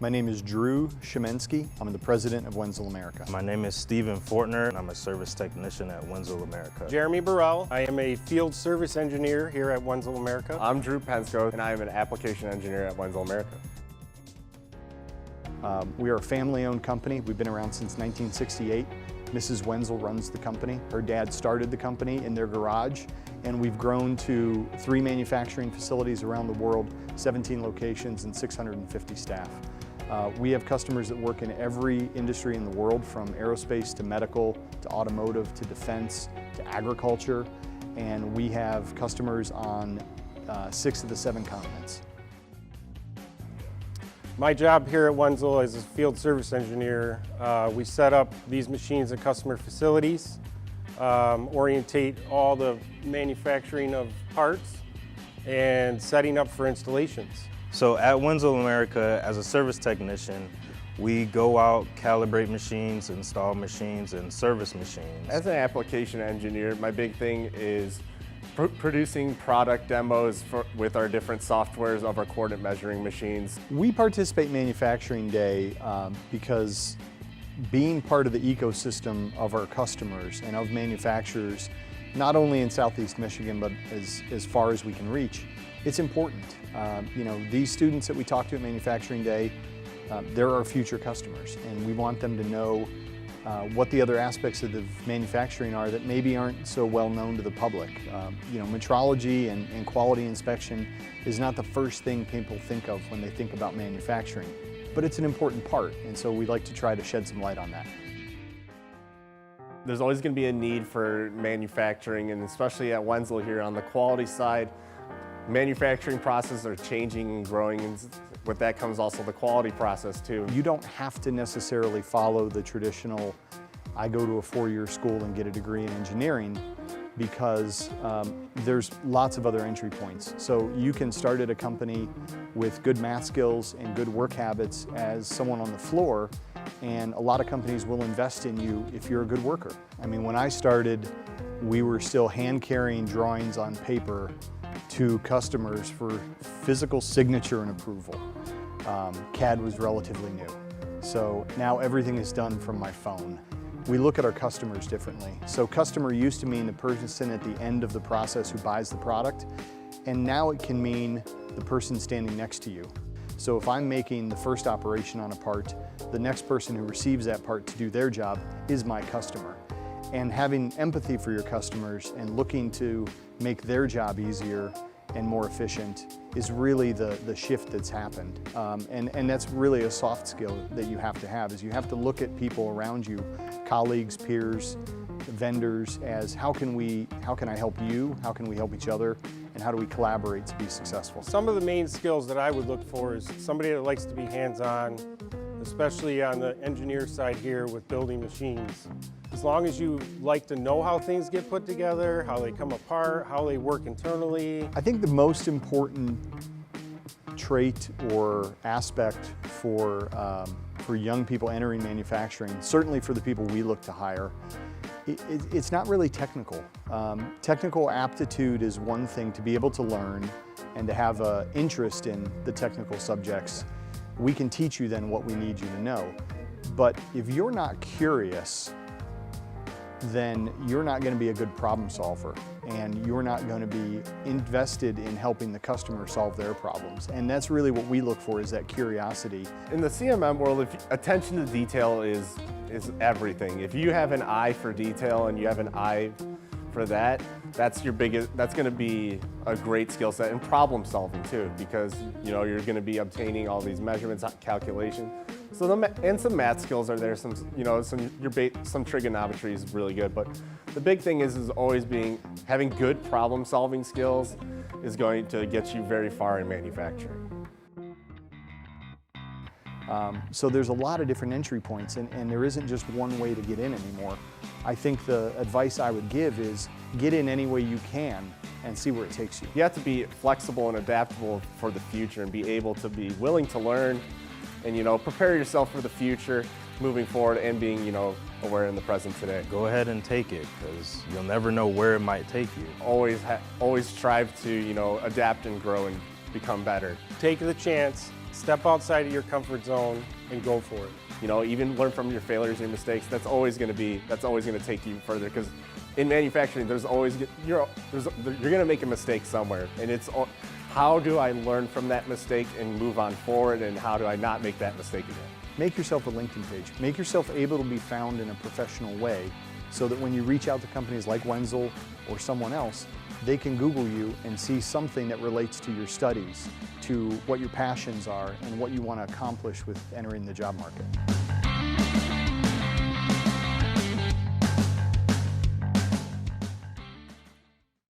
My name is Drew Shemensky. I'm the president of WENZEL America. My name is Stephen Fortner, and I'm a service technician at WENZEL America. Jeremy Burrell. I am a field service engineer here at WENZEL America. I'm Drew Pensko, and I am an application engineer at WENZEL America. We are a family-owned company. We've been around since 1968. Mrs. Wenzel runs the company. Her dad started the company in their garage, and we've grown to 3 manufacturing facilities around the world, 17 locations, and 650 staff. We have customers that work in every industry in the world, from aerospace to medical to automotive to defense to agriculture, and we have customers on 6 of the 7 continents. My job here at WENZEL as a field service engineer, we set up these machines at customer facilities, orientate all the manufacturing of parts, and setting up for installations. So at WENZEL America, as a service technician, we go out, calibrate machines, install machines, and service machines. As an application engineer, my big thing is producing product demos with our different softwares of our coordinate measuring machines. We participate in Manufacturing Day because being part of the ecosystem of our customers and of manufacturers, not only in Southeast Michigan, but as far as we can reach, it's important. You know, these students that we talk to at Manufacturing Day, they're our future customers, and we want them to know what the other aspects of the manufacturing are that maybe aren't so well known to the public. You know, metrology and quality inspection is not the first thing people think of when they think about manufacturing, but it's an important part, and so we'd like to try to shed some light on that. There's always going to be a need for manufacturing, and especially at WENZEL here on the quality side, manufacturing processes are changing and growing, and with that comes also the quality process too. You don't have to necessarily follow the traditional, I go to a 4-year school and get a degree in engineering, because there's lots of other entry points. So you can start at a company with good math skills and good work habits as someone on the floor, and a lot of companies will invest in you if you're a good worker. I mean, when I started, we were still hand-carrying drawings on paper to customers for physical signature and approval. CAD was relatively new. So now everything is done from my phone. We look at our customers differently. So customer used to mean the person at the end of the process who buys the product, and now it can mean the person standing next to you. So if I'm making the first operation on a part, the next person who receives that part to do their job is my customer. And having empathy for your customers and looking to make their job easier and more efficient is really the shift that's happened. And that's really a soft skill that you have, is you have to look at people around you, colleagues, peers, vendors, as how can I help you, how can we help each other, and how do we collaborate to be successful? Some of the main skills that I would look for is somebody that likes to be hands-on, especially on the engineer side here with building machines. As long as you like to know how things get put together, how they come apart, how they work internally. I think the most important trait or aspect for young people entering manufacturing, certainly for the people we look to hire, it's not really technical. Technical aptitude is one thing, to be able to learn and to have an interest in the technical subjects. We can teach you then what we need you to know. But if you're not curious, then you're not going to be a good problem solver, and you're not going to be invested in helping the customer solve their problems. And that's really what we look for, is that curiosity. In the CMM world, attention to detail is everything. If you have an eye for detail and you have an eye for that, that's going to be a great skill set, and problem solving too, because you're going to be obtaining all these measurements, calculation. So and some math skills are there. Some trigonometry is really good, but the big thing is always having good problem solving skills is going to get you very far in manufacturing. So there's a lot of different entry points, and there isn't just one way to get in anymore. I think the advice I would give is get in any way you can and see where it takes you. You have to be flexible and adaptable for the future, and be able to be willing to learn, and prepare yourself for the future moving forward, and being aware in the present today. Go ahead and take it, because you'll never know where it might take you. Always strive to adapt and grow and become better. Take the chance, Step outside of your comfort zone and go for it. You know, even learn from your failures and mistakes. That's always going to take you further, because in manufacturing, you're going to make a mistake somewhere, and it's how do I learn from that mistake and move on forward, and how do I not make that mistake again? Make yourself a LinkedIn page. Make yourself able to be found in a professional way, so that when you reach out to companies like Wenzel or someone else, they can Google you and see something that relates to your studies, to what your passions are, and what you want to accomplish with entering the job market.